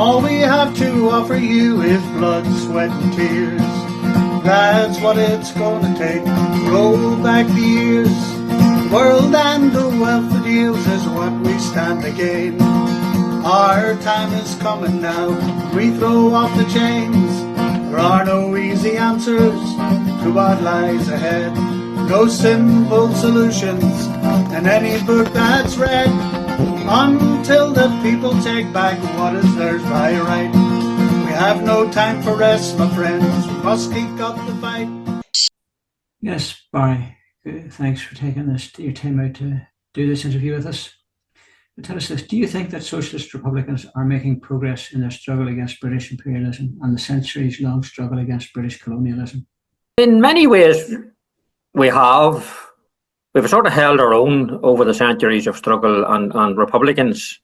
All we have to offer you is blood, sweat and tears. That's what it's gonna take. Roll back the years. The world and the wealth it yields is what we stand to gain. Our time is coming now. We throw off the chains. There are no easy answers to what lies ahead. No simple solutions in any book that's read. Until the people take back what is theirs by right. We have no time for rest, my friends. We must keep up the fight. Yes, Barry, thanks for taking your time out to do this interview with us. But tell us this, do you think that socialist Republicans are making progress in their struggle against British imperialism and the centuries-long struggle against British colonialism? In many ways, we've sort of held our own over the centuries of struggle, and Republicans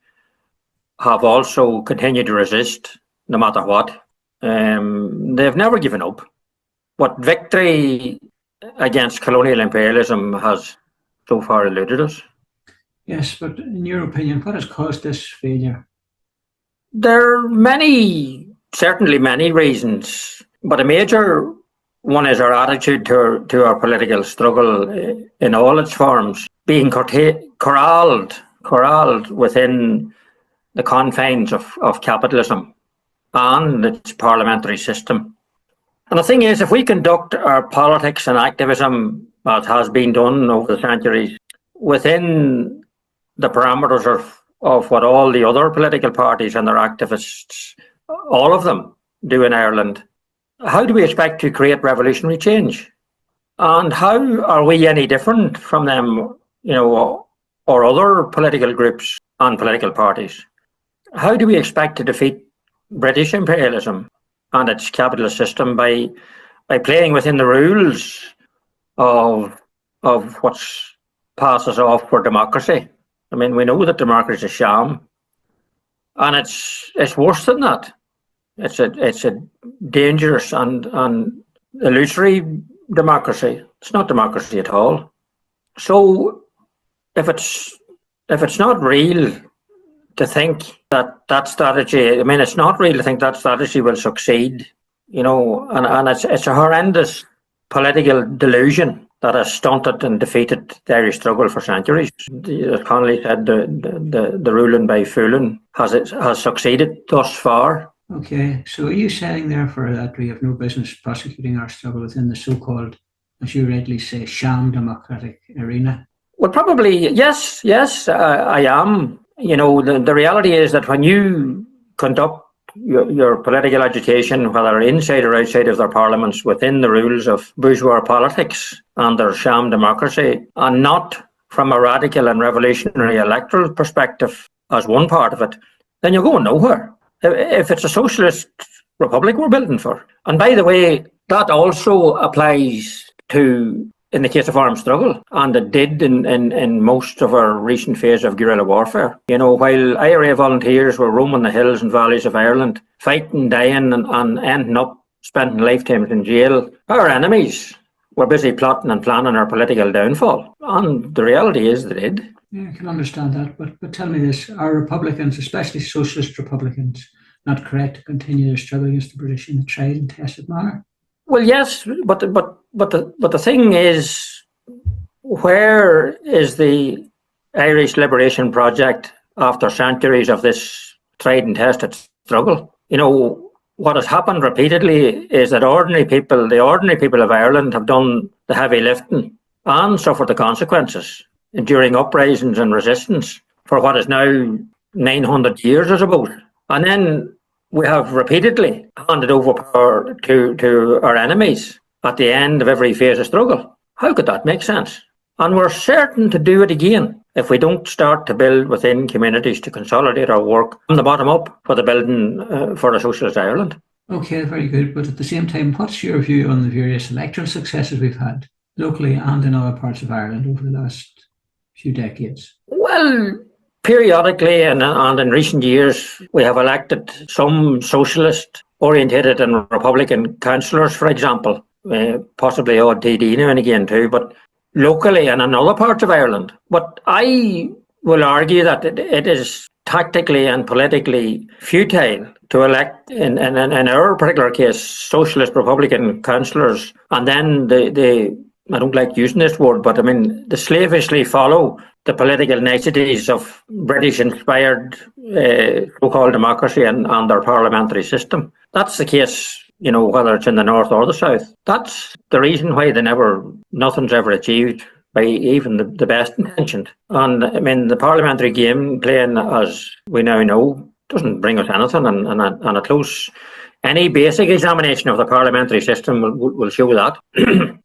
have also continued to resist no matter what. They've never given up. What victory against colonial imperialism has so far eluded us. Yes, but in your opinion, what has caused this failure? There are certainly many reasons, but a major one is our attitude to our political struggle in all its forms, being corralled within the confines of capitalism and its parliamentary system. And the thing is, if we conduct our politics and activism, as has been done over the centuries, within the parameters of what all the other political parties and their activists, all of them, do in Ireland, how do we expect to create revolutionary change? And how are we any different from them, or other political groups and political parties? How do we expect to defeat British imperialism and its capitalist system by playing within the rules of what passes off for democracy? I mean, we know that democracy is a sham, and it's worse than that. It's a dangerous and illusory democracy. It's not democracy at all. So if it's not real to think that strategy, I mean, it's not real to think that strategy will succeed, and it's a horrendous political delusion that has stunted and defeated the Irish struggle for centuries. As Connolly said, the ruling by fooling has succeeded thus far. Okay, so are you saying therefore that we have no business prosecuting our struggle within the so-called, as you rightly say, sham democratic arena? Well, probably, yes, I am. The reality is that when you conduct your political agitation, whether inside or outside of their parliaments, within the rules of bourgeois politics and their sham democracy, and not from a radical and revolutionary electoral perspective as one part of it, then you're going nowhere. If it's a socialist republic we're building for. And by the way, that also applies to, in the case of armed struggle, and it did in most of our recent phase of guerrilla warfare. While IRA volunteers were roaming the hills and valleys of Ireland, fighting, dying, and ending up spending lifetimes in jail, our enemies were busy plotting and planning our political downfall. And the reality is they did. Yeah, I can understand that, but tell me this, are Republicans, especially socialist Republicans, not correct to continue their struggle against the British in a tried and tested manner? Well, yes, but the thing is, where is the Irish Liberation Project after centuries of this tried and tested struggle? What has happened repeatedly is that the ordinary people of Ireland have done the heavy lifting and suffered the consequences, enduring uprisings and resistance for what is now 900 years, I suppose. And then we have repeatedly handed over power to our enemies at the end of every phase of struggle. How could that make sense? And we're certain to do it again if we don't start to build within communities to consolidate our work from the bottom up for the building for a socialist Ireland. Okay, very good. But at the same time, what's your view on the various electoral successes we've had locally and in other parts of Ireland over the last few decades? Well, periodically and in recent years, we have elected some socialist orientated and Republican councillors, for example, possibly odd TD now and again too, but locally and in other parts of Ireland. But I will argue that it is tactically and politically futile to elect, in our particular case, socialist Republican councillors, and then they I don't like using this word, but I mean, they slavishly follow the political niceties of British-inspired so-called democracy and their parliamentary system. That's the case, whether it's in the north or the south. That's the reason why nothing's ever achieved by even the best intentioned. And I mean, the parliamentary game playing, as we now know, doesn't bring us anything, and a close, any basic examination of the parliamentary system will show that.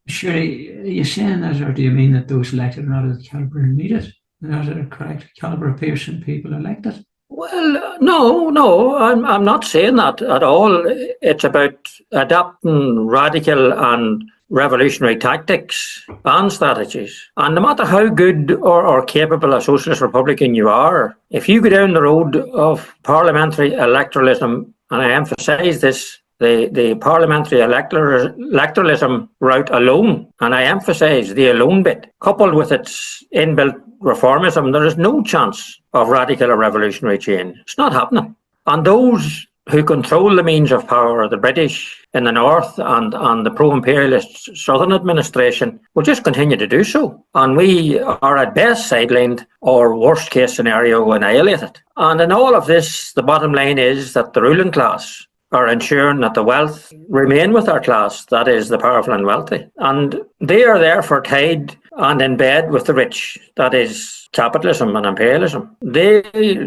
Surely, are you saying that, or do you mean that those elected are not of the calibre needed? Not of the correct calibre of person people elected? Well, no, I'm not saying that at all. It's about adopting radical and revolutionary tactics and strategies. And no matter how good or capable a socialist republican you are, if you go down the road of parliamentary electoralism, and I emphasise this, the parliamentary electoralism route alone, and I emphasise the alone bit, coupled with its inbuilt reformism, there is no chance of radical or revolutionary change. It's not happening. And those who control the means of power, the British in the north and the pro-imperialist southern administration, will just continue to do so. And we are at best sidelined, or worst case scenario, annihilated. And in all of this, the bottom line is that the ruling class are ensuring that the wealth remain with our class, that is, the powerful and wealthy. And they are therefore tied and in bed with the rich, that is, capitalism and imperialism. They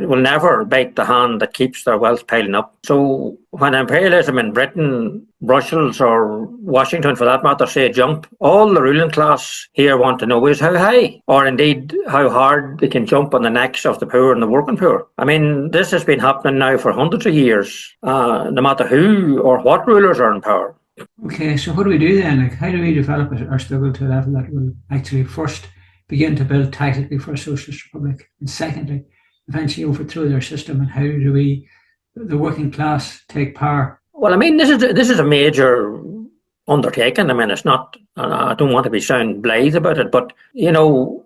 will never bite the hand that keeps their wealth piling up. So when imperialism in Britain, Brussels or Washington for that matter say jump, all the ruling class here want to know is how high, or indeed how hard they can jump on the necks of the poor and the working poor. I mean, this has been happening now for hundreds of years, no matter who or what rulers are in power. Okay, so what do we do then? Like, how do we develop our struggle to a level that will actually first begin to build tactically for a socialist republic, and secondly, eventually overthrow their system? And how do we, the working class, take power? Well, I mean, this is a major undertaking. I mean, it's not. I don't want to sound blithe about it, but to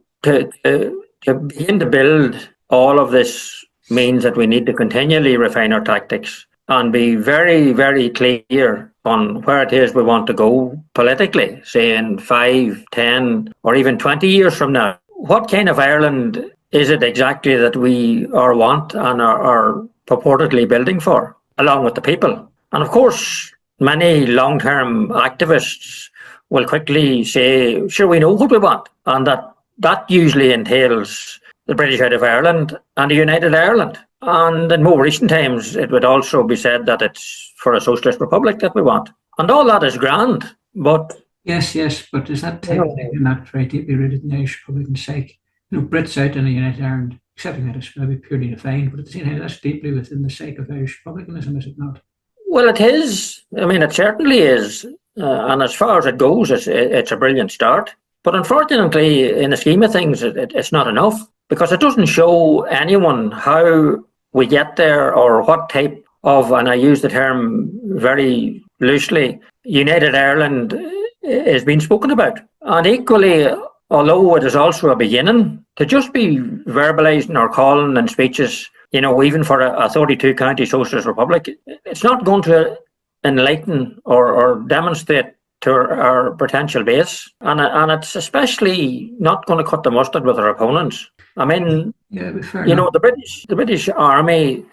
begin to build all of this means that we need to continually refine our tactics and be very, very clear on where it is we want to go politically, say in 5, 10, or even 20 years from now. What kind of Ireland is it exactly that we want and are purportedly building for, along with the people? And of course, many long-term activists will quickly say, sure, we know what we want. And that usually entails the British out of Ireland and a united Ireland. And in more recent times, it would also be said that it's for a socialist republic that we want. And all that is grand, but... Yes, but is that technically not very deeply rooted in the Irish Republican psyche? Brits out in a united Ireland, accepting that it's maybe purely defined, but at the same time, that's deeply within the psyche of Irish republicanism, is it not? Well, it is. I mean, it certainly is. And as far as it goes, it's a brilliant start. But unfortunately, in the scheme of things, it's not enough, because it doesn't show anyone how we get there or what type of, and I use the term very loosely, united Ireland is being spoken about. And equally, although it is also a beginning, to just be verbalising or calling in speeches, even for a 32 county socialist republic, it's not going to enlighten or demonstrate to our potential base. And it's especially not going to cut the mustard with our opponents. I mean, the British army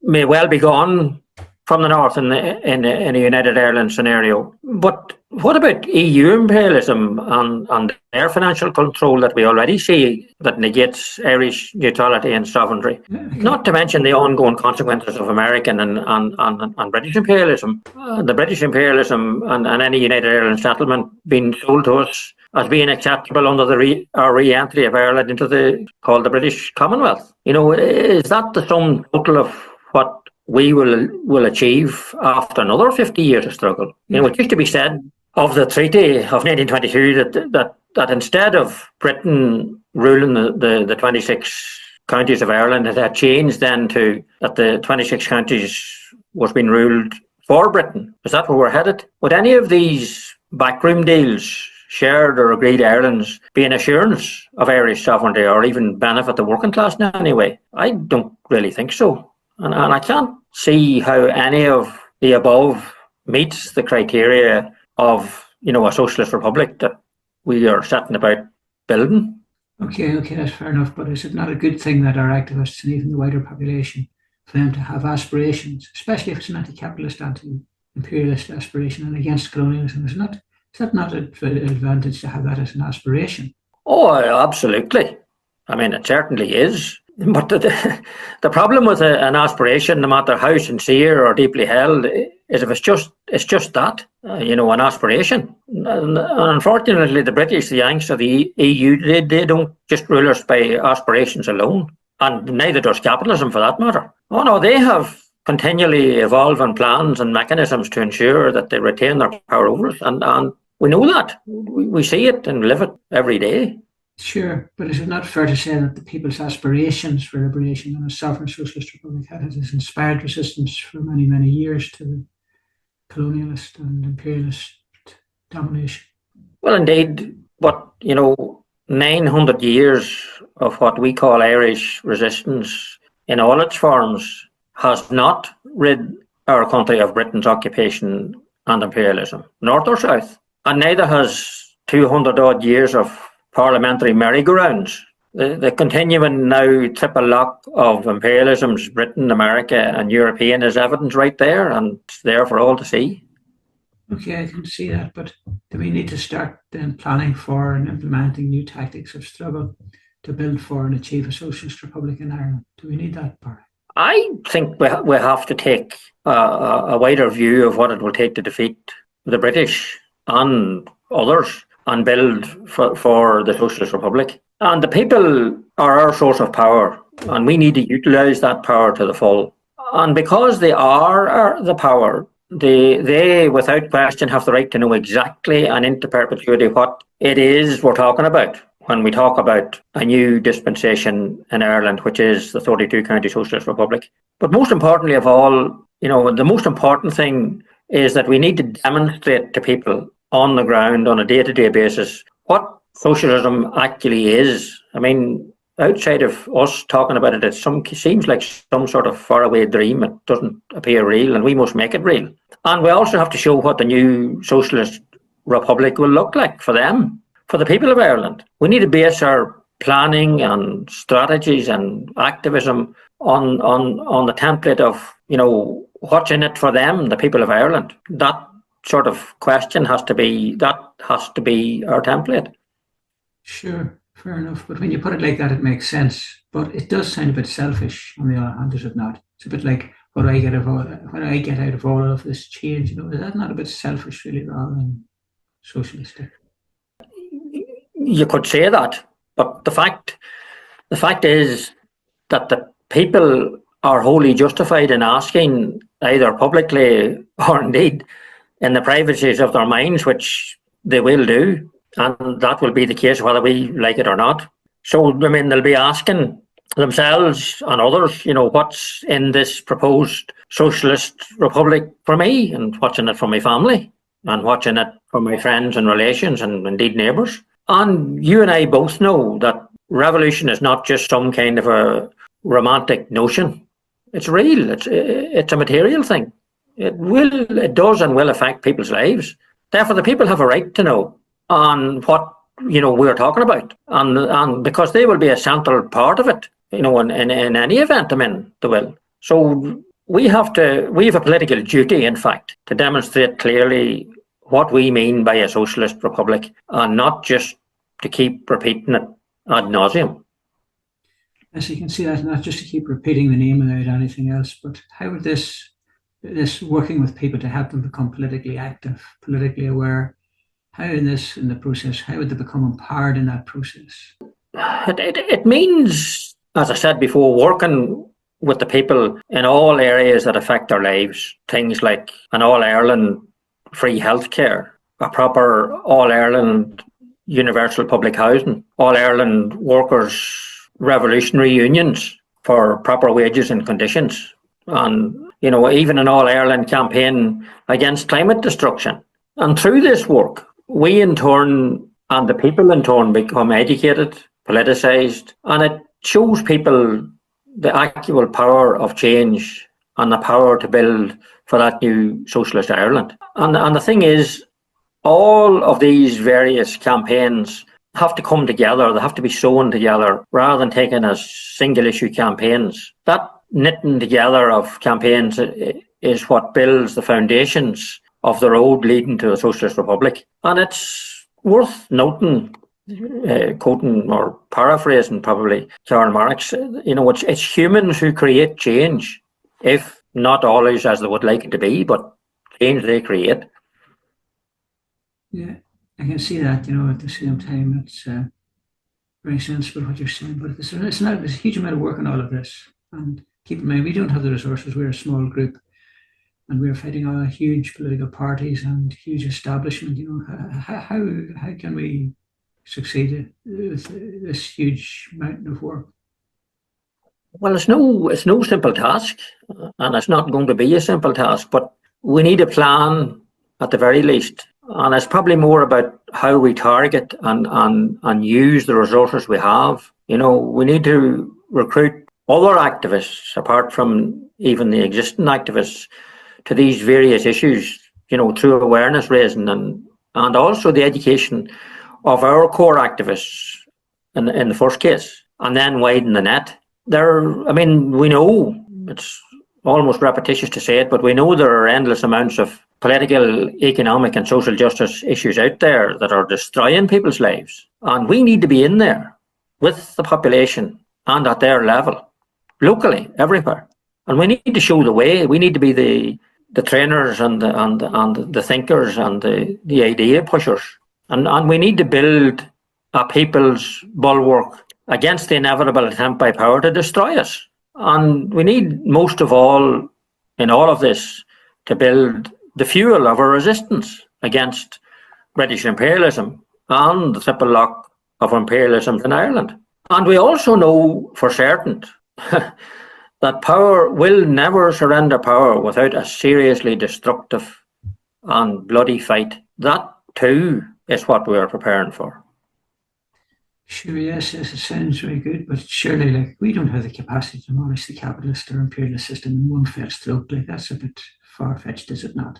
may well be gone from the north in a united Ireland scenario. But what about EU imperialism and their financial control that we already see that negates Irish neutrality and sovereignty? Okay. Not to mention the ongoing consequences of American and British imperialism. The British imperialism and any united Ireland settlement being sold to us as being acceptable under our re-entry of Ireland into the British Commonwealth. Is that the sum total of what we will achieve after another 50 years of struggle? It used to be said of the Treaty of 1922 that instead of Britain ruling the 26 counties of Ireland, it had changed then to that the 26 counties was being ruled for Britain. Is that where we're headed? Would any of these backroom deals shared or agreed Ireland's be an assurance of Irish sovereignty or even benefit the working class in any way? I don't really think so. And I can't see how any of the above meets the criteria of, a socialist republic that we are setting about building. Okay, that's fair enough. But is it not a good thing that our activists and even the wider population, for them to have aspirations, especially if it's an anti-capitalist, anti-imperialist aspiration and against colonialism? Is that not an advantage to have that as an aspiration? Oh, absolutely. I mean, it certainly is. But the problem with an aspiration, no matter how sincere or deeply held, is if it's just that, an aspiration. And unfortunately, the British, the Yanks of the EU, they don't just rule us by aspirations alone, and neither does capitalism for that matter. Oh no, they have continually evolving plans and mechanisms to ensure that they retain their power over us, and we know that. We see it and live it every day. Sure, but is it not fair to say that the people's aspirations for liberation and a sovereign socialist republic has inspired resistance for many, many years to the colonialist and imperialist domination? Well, indeed, but 900 years of what we call Irish resistance in all its forms has not rid our country of Britain's occupation and imperialism, north or south, and neither has 200 odd years of parliamentary merry-go-rounds. The continuing now triple lock of imperialisms, Britain, America and European, is evidence right there, and it's there for all to see. Okay, I can see that, but do we need to start then planning for and implementing new tactics of struggle to build for and achieve a socialist republic in Ireland? Do we need that, Barry? I think we have to take a wider view of what it will take to defeat the British and others and build for the Socialist Republic. And the people are our source of power, and we need to utilise that power to the full. And because they are the power, they without question have the right to know exactly and into perpetuity what it is we're talking about when we talk about a new dispensation in Ireland, which is the 32-county Socialist Republic. But most importantly of all, the most important thing is that we need to demonstrate to people on the ground on a day-to-day basis what socialism actually is. I mean, outside of us talking about it, seems like some sort of faraway dream. It doesn't appear real, and we must make it real. And we also have to show what the new socialist republic will look like for them, for the people of Ireland. We need to base our planning and strategies and activism on the template of, what's in it for them, the people of Ireland. That sort of question has to be our template. Sure, fair enough. But when you put it like that, it makes sense. But it does sound a bit selfish on the other hand, does it not? It's a bit like, what do I get out of all of this change? Is that not a bit selfish, really, rather than socialistic? You could say that, but the fact is that the people are wholly justified in asking, either publicly or indeed in the privacies of their minds, which they will do, and that will be the case whether we like it or not. So, I mean, they'll be asking themselves and others, what's in this proposed socialist republic for me, and what's in it for my family, and what's in it for my friends and relations and indeed neighbours. And you and I both know that revolution is not just some kind of a romantic notion. It's real. It's a material thing. It does and will affect people's lives. Therefore, the people have a right to know on what we're talking about, and because they will be a central part of it. In any event, they will. So we have a political duty, in fact, to demonstrate clearly what we mean by a socialist republic, and not just to keep repeating it ad nauseum. Yes, you can see that, not just to keep repeating the name without anything else, but how would this working with people to help them become politically active, politically aware, how in the process, how would they become empowered in that process? It means, as I said before, working with the people in all areas that affect their lives. Things like an all-Ireland free healthcare, a proper all-Ireland universal public housing, all-Ireland workers' revolutionary unions for proper wages and conditions, and even an all-Ireland campaign against climate destruction. And through this work, we in turn, and the people in turn, become educated, politicised, and it shows people the actual power of change and the power to build for that new socialist Ireland. And the thing is, all of these various campaigns have to come together, they have to be sewn together rather than taken as single issue campaigns. That knitting together of campaigns is what builds the foundations of the road leading to a socialist republic. And it's worth noting, quoting or paraphrasing probably Karl Marx, it's humans who create change, if not always as they would like it to be, but change they create. Yeah, I can see that, at the same time, it's very sensible what you're saying, but there's a huge amount of work on all of this. And keep in mind, we don't have the resources. We're a small group, and we're fighting all huge political parties and huge establishment. How can we succeed with this huge mountain of work? Well, it's no simple task, and it's not going to be a simple task, but we need a plan at the very least. And it's probably more about how we target and use the resources we have. We need to recruit other activists, apart from even the existing activists, to these various issues, through awareness raising and also the education of our core activists in the first case, and then widen the net. We know, it's almost repetitious to say it, but we know there are endless amounts of political, economic and social justice issues out there that are destroying people's lives. And we need to be in there with the population and at their level, locally, everywhere. And we need to show the way. We need to be the trainers and the thinkers and the idea pushers. And we need to build a people's bulwark against the inevitable attempt by power to destroy us. And we need, most of all, in all of this, to build the fuel of our resistance against British imperialism and the triple lock of imperialism in Ireland. And we also know for certain that power will never surrender power without a seriously destructive and bloody fight. That too is what we are preparing for. Sure, yes, it sounds very good, but surely, we don't have the capacity to demolish the capitalist or imperialist system in one fell stroke. That's a bit far-fetched, is it not?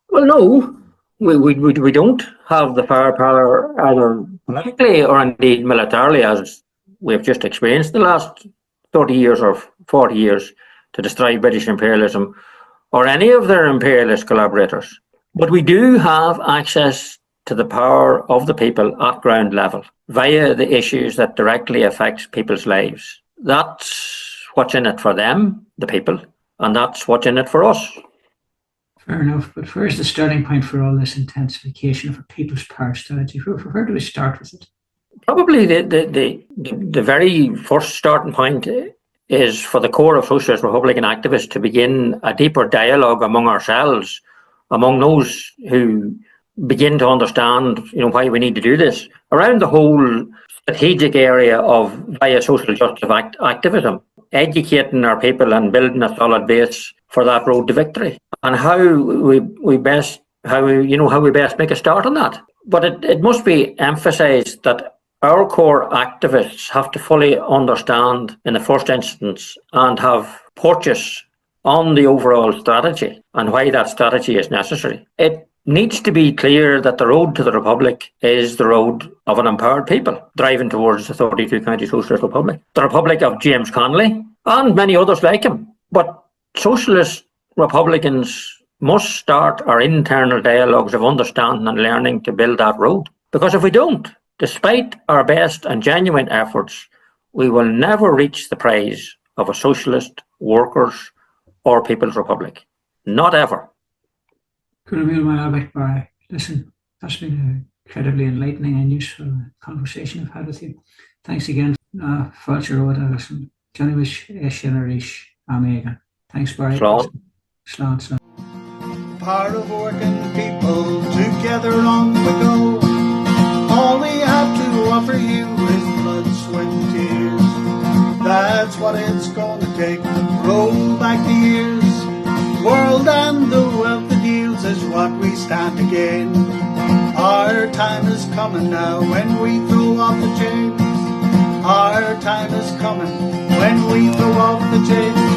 Well, no, we don't have the firepower either politically or indeed militarily, as we've just experienced the last 30 years or 40 years, to destroy British imperialism or any of their imperialist collaborators. But we do have access to the power of the people at ground level via the issues that directly affect people's lives. That's what's in it for them, the people, and that's what's in it for us. Fair enough, but where's the starting point for all this intensification of a people's power strategy? Where do we start with it? Probably the very first starting point is for the core of Socialist Republican activists to begin a deeper dialogue among ourselves, among those who begin to understand, why we need to do this, around the whole strategic area of via social justice activism, educating our people and building a solid base for that road to victory, and how we best make a start on that. But it must be emphasised that our core activists have to fully understand in the first instance and have purchase on the overall strategy and why that strategy is necessary. It needs to be clear that the road to the Republic is the road of an empowered people driving towards the 32-county Socialist Republic, the Republic of James Connolly and many others like him. But Socialist Republicans must start our internal dialogues of understanding and learning to build that road. Because if we don't, despite our best and genuine efforts, we will never reach the praise of a socialist, workers' or people's republic. Not ever. Listen, that's been an incredibly enlightening and useful conversation I've had with you. Thanks again. Johnny Wish, Amiga. Thanks, Barry. Slán. Part of working people, together on we go. All we have to offer you is blood, sweat and tears. That's what it's gonna take. Roll back the years. World and the wealth it yields is what we stand to gain. Our time is coming now when we throw off the chains. Our time is coming when we throw off the chains.